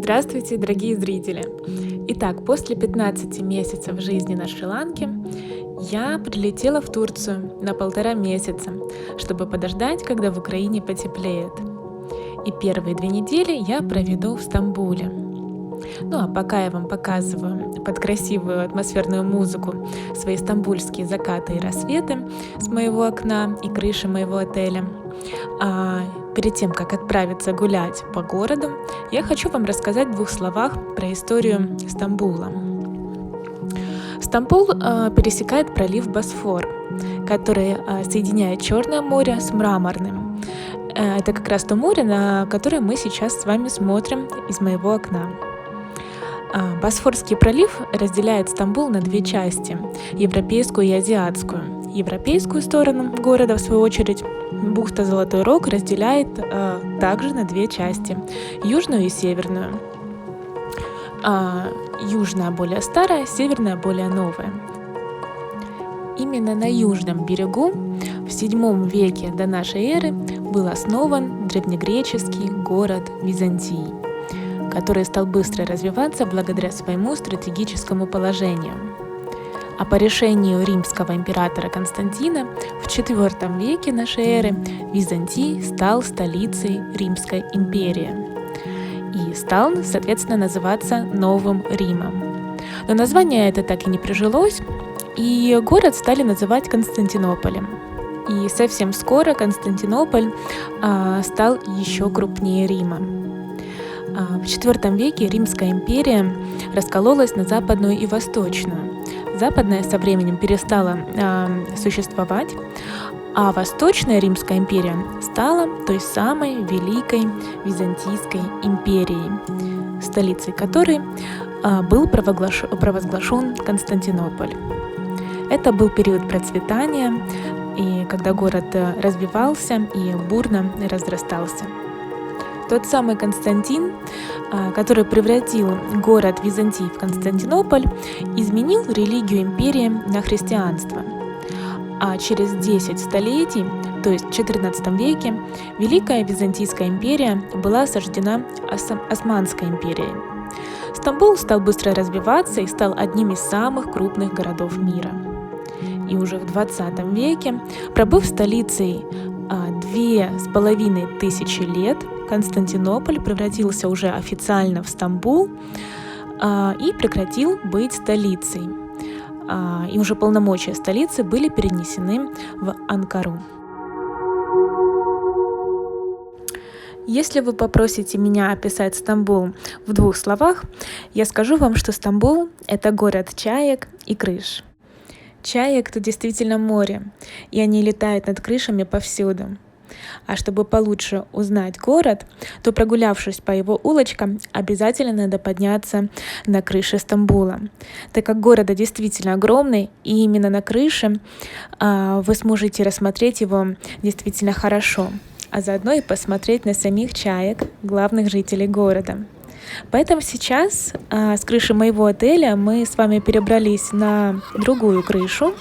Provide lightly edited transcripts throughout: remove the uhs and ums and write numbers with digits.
Здравствуйте, дорогие зрители! Итак, после 15 месяцев жизни на Шри-Ланке я прилетела в Турцию на 1,5 месяца, чтобы подождать, когда в Украине потеплеет. И первые 2 недели я проведу в Стамбуле. Ну а пока я вам показываю под красивую атмосферную музыку свои стамбульские закаты и рассветы с моего окна и крыши моего отеля, перед тем, как отправиться гулять по городу, я хочу вам рассказать в 2 словах про историю Стамбула. Стамбул пересекает пролив Босфор, который соединяет Черное море с Мраморным. Это как раз то море, на которое мы сейчас с вами смотрим из моего окна. Босфорский пролив разделяет Стамбул на 2 части – европейскую и азиатскую. Европейскую сторону города, в свою очередь, бухта Золотой Рог разделяет также на 2 части – южную и северную. Южная более старая, северная более новая. Именно на южном берегу в VII веке до нашей эры был основан древнегреческий город Византий, который стал быстро развиваться благодаря своему стратегическому положению. А по решению римского императора Константина в IV веке нашей эры Византий стал столицей Римской империи и стал, соответственно, называться Новым Римом. Но название это так и не прижилось, и город стали называть Константинополем. И совсем скоро Константинополь стал еще крупнее Рима. В IV веке Римская империя раскололась на западную и восточную. Западная со временем перестала существовать, а Восточная Римская империя стала той самой Великой Византийской империей, столицей которой был провозглашен Константинополь. Это был период процветания, и когда город развивался и бурно разрастался. Тот самый Константин, который превратил город Византий в Константинополь, изменил религию империи на христианство. А через 10 столетий, то есть в XIV веке, Великая Византийская империя была осаждена Османской империей. Стамбул стал быстро развиваться и стал одним из самых крупных городов мира. И уже в XX веке, пробыв столицей 2500 лет, Константинополь превратился уже официально в Стамбул и прекратил быть столицей. И уже полномочия столицы были перенесены в Анкару. Если вы попросите меня описать Стамбул в 2 словах, я скажу вам, что Стамбул — это город чаек и крыш. Чаек тут действительно море, и они летают над крышами повсюду. А чтобы получше узнать город, то, прогулявшись по его улочкам, обязательно надо подняться на крыши Стамбула, так как город действительно огромный, и именно на крыше вы сможете рассмотреть его действительно хорошо, а заодно и посмотреть на самих чаек, главных жителей города. Поэтому сейчас с крыши моего отеля мы с вами перебрались на другую крышу,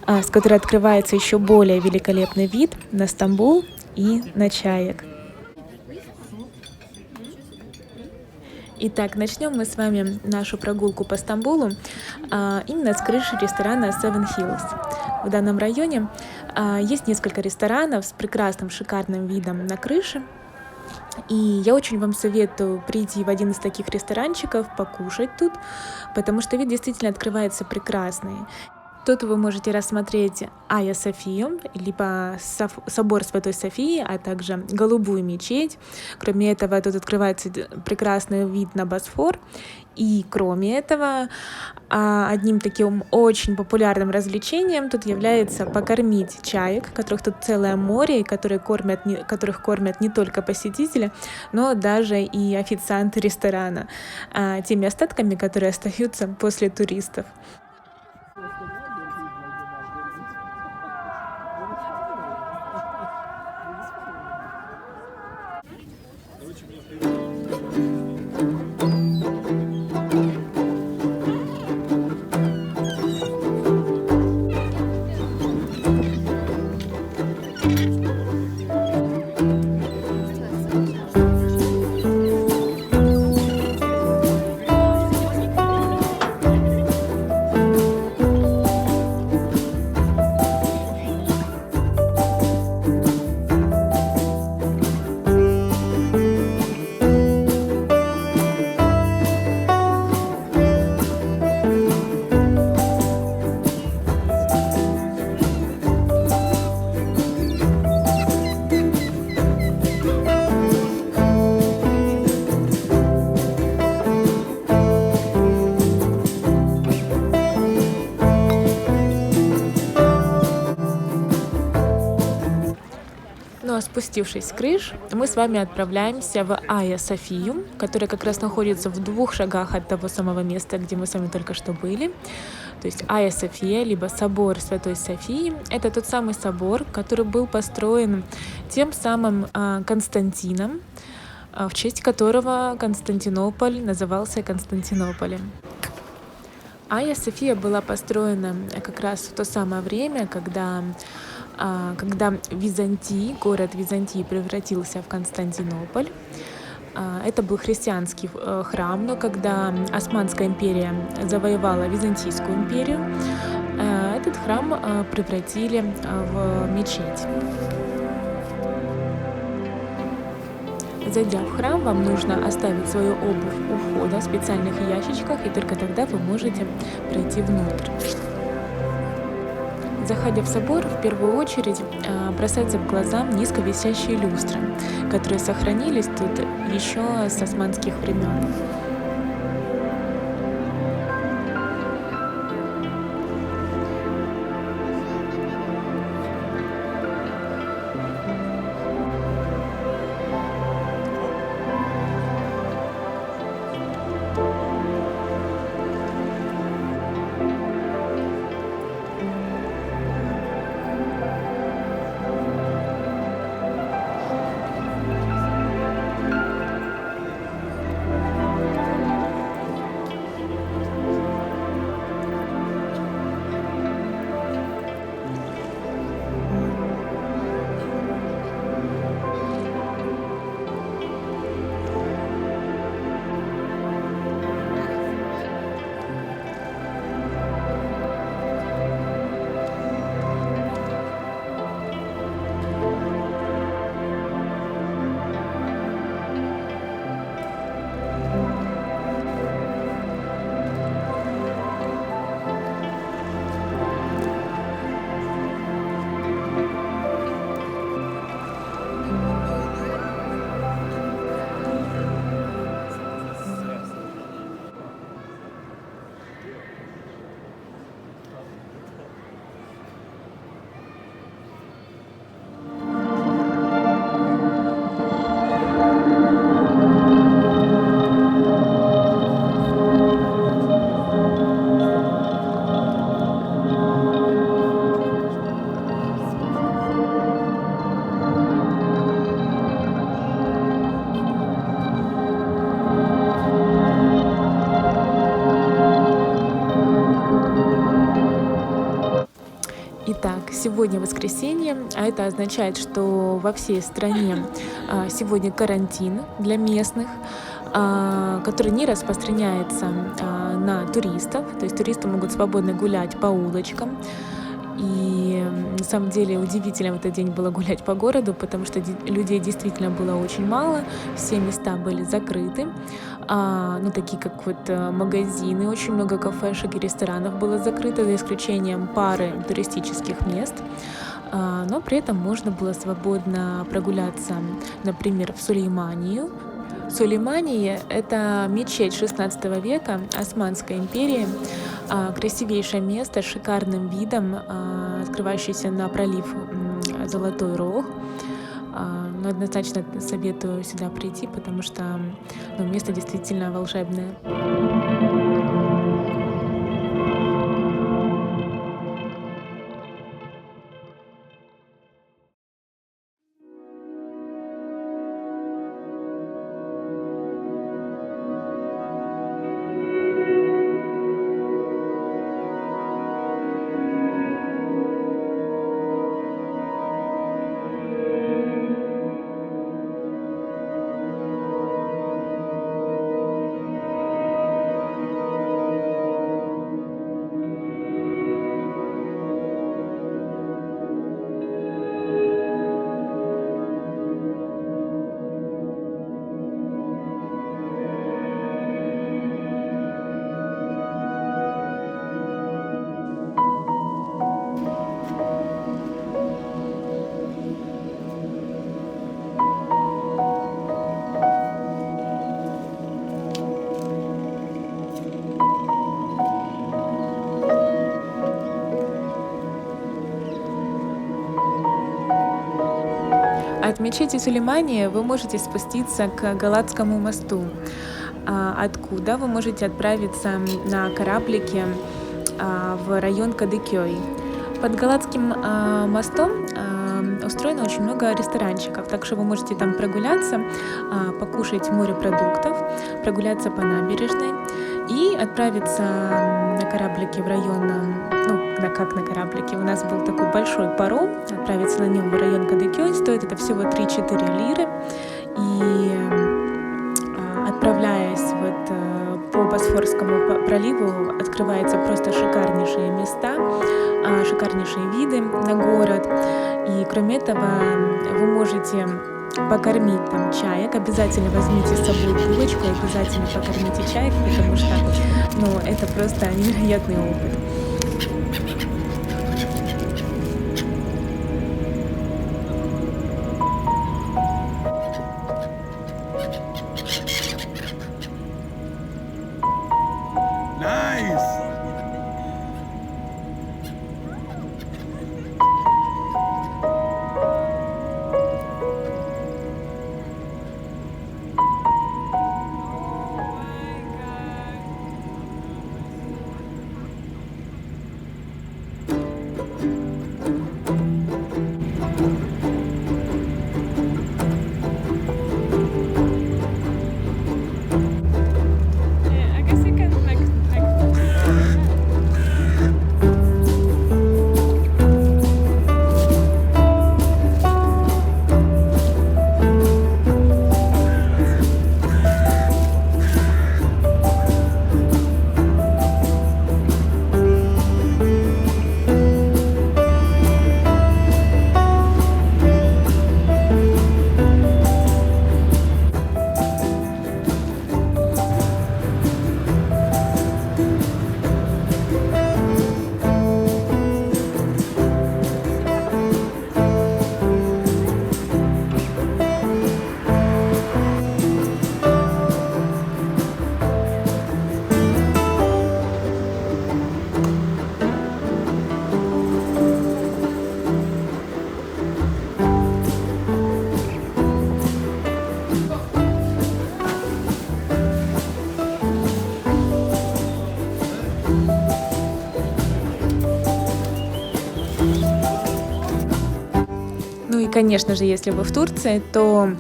с которой открывается еще более великолепный вид на Стамбул и на чаек. Итак, начнем мы с вами нашу прогулку по Стамбулу именно с крыши ресторана Seven Hills. В данном районе есть несколько ресторанов с прекрасным, шикарным видом на крыше. И я очень вам советую прийти в один из таких ресторанчиков, покушать тут, потому что вид действительно открывается прекрасный. Тут вы можете рассмотреть Айя Софию, либо собор Святой Софии, а также Голубую мечеть. Кроме этого, тут открывается прекрасный вид на Босфор. И кроме этого, одним таким очень популярным развлечением тут является покормить чаек, которых тут целое море, и которых кормят не только посетители, но даже и официанты ресторана, теми остатками, которые остаются после туристов. Спустившись с крыш, мы с вами отправляемся в Айя Софию, которая как раз находится в 2 шагах от того самого места, где мы с вами только что были. То есть Айя София, либо собор Святой Софии, это тот самый собор, который был построен тем самым Константином, в честь которого Константинополь назывался Константинополем. Айя София была построена как раз в то самое время, когда Византий, город Византии превратился в Константинополь. Это был христианский храм, но когда Османская империя завоевала Византийскую империю, этот храм превратили в мечеть. Зайдя в храм, вам нужно оставить свою обувь у входа в специальных ящичках, и только тогда вы можете пройти внутрь. Заходя в собор, в первую очередь бросаются в глаза низко висящие люстры, которые сохранились тут еще с османских времен. Итак, сегодня воскресенье, а это означает, что во всей стране сегодня карантин для местных, который не распространяется на туристов, то есть туристы могут свободно гулять по улочкам. И на самом деле удивительно в этот день было гулять по городу, потому что людей действительно было очень мало, все места были закрыты, ну такие как вот магазины, очень много кафешек и ресторанов было закрыто, за исключением пары туристических мест. Но при этом можно было свободно прогуляться, например, в Сулейманию. Сулеймания — это мечеть XVI века Османской империи, красивейшее место с шикарным видом, открывающееся на пролив Золотой Рог. Но однозначно советую сюда прийти, потому что место действительно волшебное. От мечети Сулеймания вы можете спуститься к Галатскому мосту, откуда вы можете отправиться на кораблике в район Кадыкёй. Под Галатским мостом устроено очень много ресторанчиков, так что вы можете там прогуляться, покушать морепродуктов, прогуляться по набережной и отправиться на кораблике в район, как на кораблике, у нас был такой большой паром, отправиться на нем в район Кадыкёй, стоит это всего 3-4 лиры, и отправляясь по Босфорскому проливу, открываются просто шикарнейшие места, шикарнейшие виды на город. И кроме этого вы можете покормить там чаек. Обязательно возьмите с собой булочку, обязательно покормите чаек, потому что это просто невероятный опыт. И, конечно же, если вы в Турции, то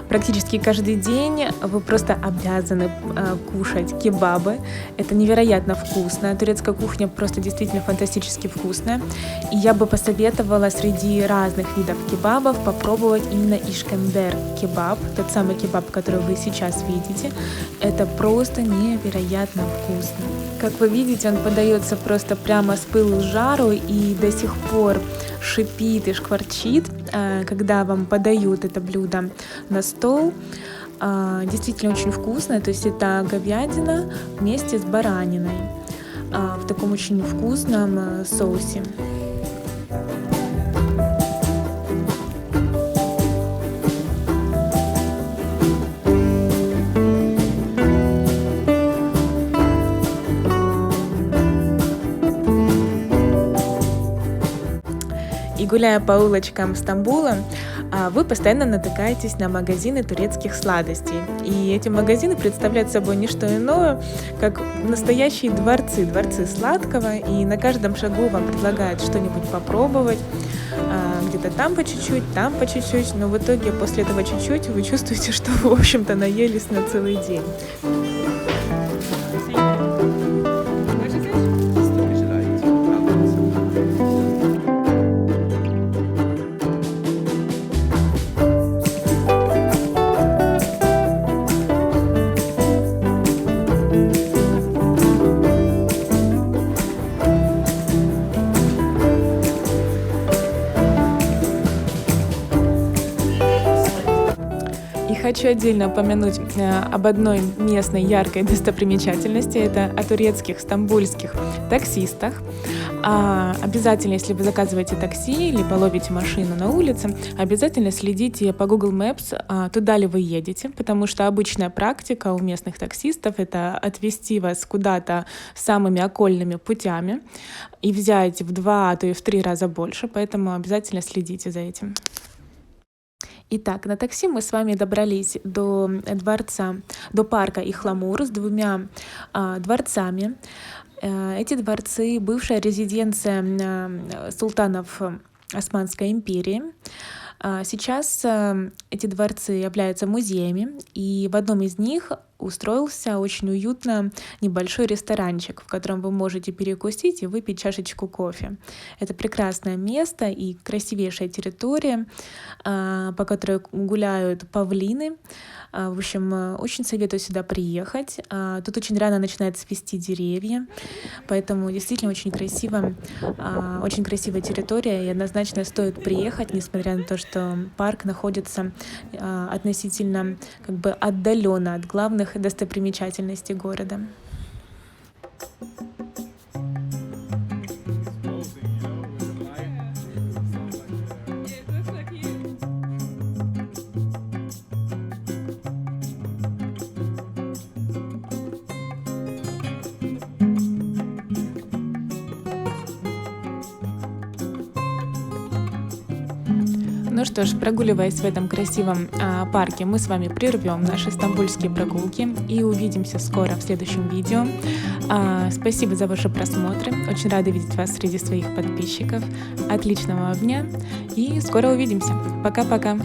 практически каждый день вы просто обязаны кушать кебабы. Это невероятно вкусно. Турецкая кухня просто действительно фантастически вкусная. И я бы посоветовала среди разных видов кебабов попробовать именно Ишкендер кебаб, тот самый кебаб, который вы сейчас видите. Это просто невероятно вкусно. Как вы видите, он подается просто прямо с пылу с жару и до сих пор шипит и шкварчит, когда вам подают это блюдо на стол. Действительно очень вкусно, то есть это говядина вместе с бараниной в таком очень вкусном соусе. И гуляя по улочкам Стамбула, вы постоянно натыкаетесь на магазины турецких сладостей. И эти магазины представляют собой не что иное, как настоящие дворцы сладкого. И на каждом шагу вам предлагают что-нибудь попробовать. Где-то там по чуть-чуть, но в итоге после этого чуть-чуть вы чувствуете, что вы, в общем-то, наелись на целый день. Хочу отдельно упомянуть об одной местной яркой достопримечательности. Это о турецких стамбульских таксистах. Обязательно, если вы заказываете такси или половите машину на улице, обязательно следите по Google Maps, туда ли вы едете, потому что обычная практика у местных таксистов — это отвезти вас куда-то самыми окольными путями и взять в 2, а то и в 3 раза больше, поэтому обязательно следите за этим. Итак, на такси мы с вами добрались до дворца, до парка Ихламур с двумя дворцами. Эти дворцы — бывшая резиденция султанов Османской империи. Сейчас эти дворцы являются музеями, и в одном из них устроился очень уютно небольшой ресторанчик, в котором вы можете перекусить и выпить чашечку кофе. Это прекрасное место и красивейшая территория, по которой гуляют павлины. В общем, очень советую сюда приехать. Тут очень рано начинают цвести деревья, поэтому действительно очень красивая территория, и однозначно стоит приехать, несмотря на то, что парк находится относительно отдаленно от главных достопримечательностей города. Ну что ж, прогуливаясь в этом красивом парке, мы с вами прервем наши стамбульские прогулки и увидимся скоро в следующем видео. Спасибо за ваши просмотры. Очень рада видеть вас среди своих подписчиков. Отличного вам дня и скоро увидимся. Пока-пока.